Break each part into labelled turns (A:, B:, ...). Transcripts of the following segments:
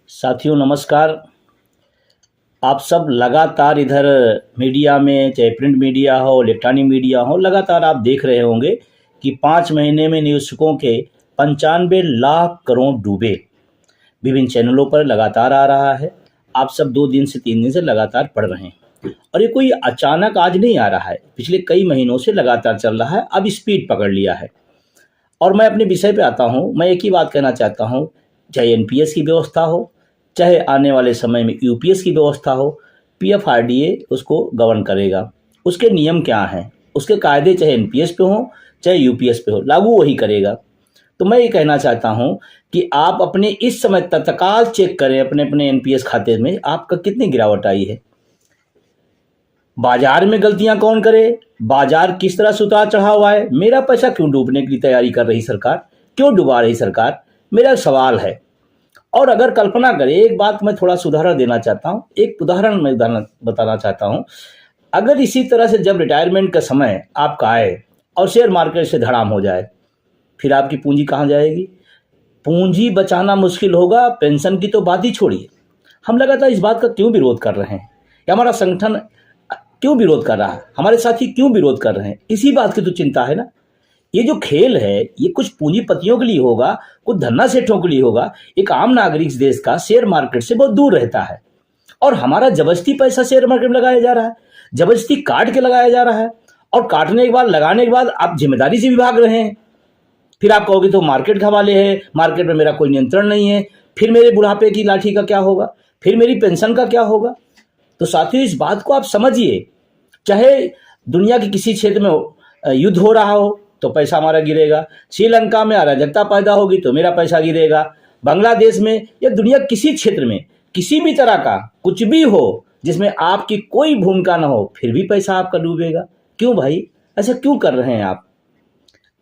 A: साथियों नमस्कार। आप सब लगातार इधर मीडिया में, चाहे प्रिंट मीडिया हो, इलेक्ट्रॉनिक मीडिया हो, लगातार आप देख रहे होंगे कि 5 महीने में निवेशकों के 95 लाख करोड़ डूबे। विभिन्न चैनलों पर लगातार आ रहा है। आप सब 2 दिन से 3 दिन से लगातार पढ़ रहे हैं और ये कोई अचानक आज नहीं आ रहा है, पिछले कई महीनों से लगातार चल रहा है, अब स्पीड पकड़ लिया है। और मैं अपने विषय पे आता हूँ। मैं एक ही बात कहना चाहता हूँ, चाहे एनपीएस की व्यवस्था हो, चाहे आने वाले समय में यूपीएस की व्यवस्था हो, पीएफआरडीए उसको गवर्न करेगा। उसके नियम क्या हैं, उसके कायदे चाहे एनपीएस पे हो चाहे यूपीएस पे हो, लागू वही करेगा। तो मैं ये कहना चाहता हूँ कि आप अपने इस समय तत्काल चेक करें अपने अपने एनपीएस खाते में आपका कितनी गिरावट आई है। बाजार में गलतियां कौन करे, बाजार किस तरह से उतार चढ़ाव हुआ है, मेरा पैसा क्यों डूबने की तैयारी कर रही सरकार, क्यों डुबा रही सरकार, मेरा सवाल है। और अगर कल्पना करें, एक बात मैं थोड़ा सुधार देना चाहता हूँ, एक उदाहरण मैं बताना चाहता हूँ। अगर इसी तरह से जब रिटायरमेंट का समय आपका आए और शेयर मार्केट से धड़ाम हो जाए, फिर आपकी पूंजी कहाँ जाएगी? पूंजी बचाना मुश्किल होगा। पेंशन की तो बात ही छोड़िए। हम लगातार इस बात का क्यों विरोध कर रहे हैं, या हमारा संगठन क्यों विरोध कर रहा है, हमारे साथी क्यों विरोध कर रहे हैं? इसी बात की तो चिंता है ना। ये जो खेल है ये कुछ पूंजीपतियों के लिए होगा, कुछ धन्ना सेठों के लिए होगा। एक आम नागरिक इस देश का शेयर मार्केट से बहुत दूर रहता है और हमारा जबरदस्ती पैसा शेयर मार्केट में लगाया जा रहा है, जबरदस्ती काट के लगाया जा रहा है। और काटने के बाद, लगाने के बाद आप जिम्मेदारी से भी भाग रहे हैं। फिर आप कहोगे तो मार्केट के हवाले है, मार्केट में मेरा कोई नियंत्रण नहीं है, फिर मेरे बुढ़ापे की लाठी का क्या होगा, फिर मेरी पेंशन का क्या होगा? तो साथियों इस बात को आप समझिए। चाहे दुनिया के किसी क्षेत्र में युद्ध हो रहा हो तो पैसा हमारा गिरेगा, श्रीलंका में अराजकता पैदा होगी तो मेरा पैसा गिरेगा, बांग्लादेश में या दुनिया किसी क्षेत्र में किसी भी तरह का कुछ भी हो जिसमें आपकी कोई भूमिका ना हो, फिर भी पैसा आपका डूबेगा। क्यों भाई, ऐसा क्यों कर रहे हैं आप?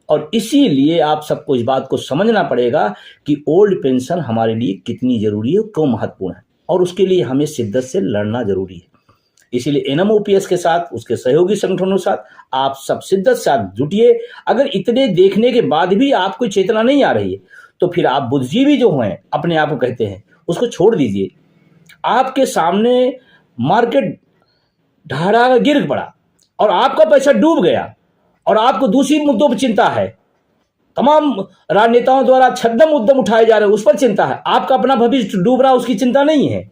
A: और इसीलिए आप सबको इस बात को समझना पड़ेगा कि ओल्ड पेंशन हमारे लिए कितनी जरूरी है, क्यों महत्वपूर्ण है, और उसके लिए हमें शिद्दत से लड़ना जरूरी है। इसीलिए एनएमओपीएस के साथ, उसके सहयोगी संगठनों के साथ आप सब शिद्दत से साथ जुटिए। अगर इतने देखने के बाद भी आपको चेतना नहीं आ रही है तो फिर आप बुद्धिजीवी जो हैं, अपने आप को कहते हैं, उसको छोड़ दीजिए। आपके सामने मार्केट ढारा गिर पड़ा और आपका पैसा डूब गया और आपको दूसरी मुद्दों पर चिंता है, तमाम राजनेताओं द्वारा छद्म उद्यम उठाए जा रहे हैं, उस पर चिंता है। आपका अपना भविष्य डूब रहा, उसकी चिंता नहीं है।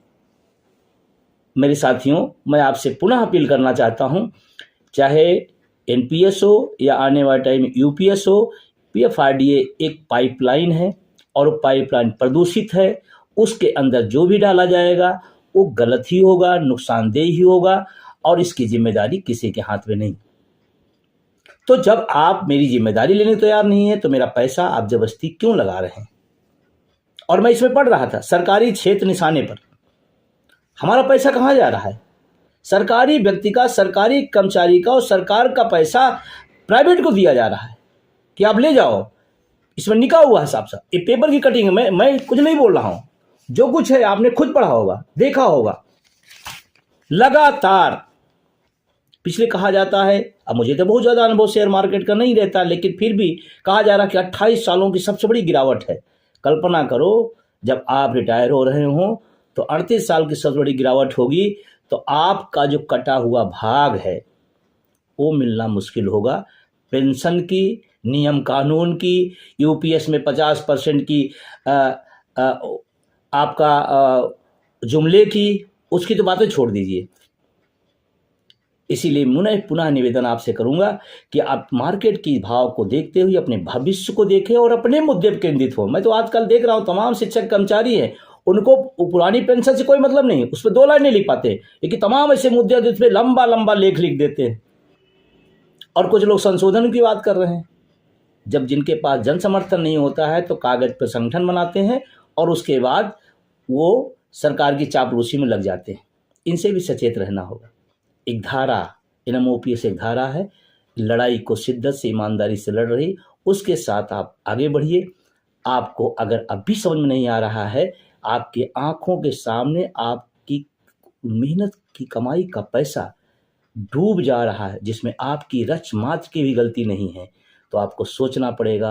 A: मेरे साथियों, मैं आपसे पुनः अपील करना चाहता हूं, चाहे एनपीएस हो या आने वाले टाइम में यूपीएस हो, पीएफआरडीए एक पाइपलाइन है और वो पाइपलाइन प्रदूषित है। उसके अंदर जो भी डाला जाएगा वो गलत ही होगा, नुकसानदेह ही होगा और इसकी जिम्मेदारी किसी के हाथ में नहीं। तो जब आप मेरी जिम्मेदारी लेने तैयार नहीं है तो मेरा पैसा आप जबरदस्ती क्यों लगा रहे हैं? और मैं इसमें पढ़ रहा था, सरकारी क्षेत्र निशाने पर हमारा पैसा कहाँ जा रहा है? सरकारी व्यक्ति का, सरकारी कर्मचारी का और सरकार का पैसा प्राइवेट को दिया जा रहा है कि आप ले जाओ, इसमें निकाह हुआ है साहब। ये पेपर की कटिंग है। मैं कुछ नहीं बोल रहा हूं, जो कुछ है आपने खुद पढ़ा होगा, देखा होगा। लगातार पिछले कहा जाता है, अब मुझे तो बहुत ज्यादा अनुभव शेयर मार्केट का नहीं रहता, लेकिन फिर भी कहा जा रहा है कि 28 सालों की सबसे बड़ी गिरावट है। कल्पना करो जब आप रिटायर हो रहे हो तो 38 साल की सबसे बड़ी गिरावट होगी, तो आपका जो कटा हुआ भाग है वो मिलना मुश्किल होगा। पेंशन की, नियम कानून की, यूपीएस में 50% की आपका जुमले की, उसकी तो बातें छोड़ दीजिए। इसीलिए पुनः निवेदन आपसे करूंगा कि आप मार्केट की भाव को देखते हुए अपने भविष्य को देखें और अपने मुद्दे पर केंद्रित हो। मैं तो आजकल देख रहा हूं तमाम शिक्षक कर्मचारी हैं, उनको पुरानी पेंशन से कोई मतलब नहीं, उस पर 2 लाइनें लिख पाते, लेकिन तमाम ऐसे मुद्दे जिस पे लंबा लंबा लेख लिख देते हैं। और कुछ लोग संशोधन की बात कर रहे हैं। जब जिनके पास जन समर्थन नहीं होता है तो कागज पर संगठन बनाते हैं और उसके बाद वो सरकार की चापलूसी में लग जाते हैं। इनसे भी सचेत रहना होगा। एक धारा, एनएमओपीएस एक धारा है, लड़ाई को शिद्दत से, ईमानदारी से लड़ रही, उसके साथ आप आगे बढ़िए। आपको अगर अब भी समझ में नहीं आ रहा है, आपके आंखों के सामने आपकी मेहनत की कमाई का पैसा डूब जा रहा है जिसमें आपकी रच मात्र की भी गलती नहीं है, तो आपको सोचना पड़ेगा।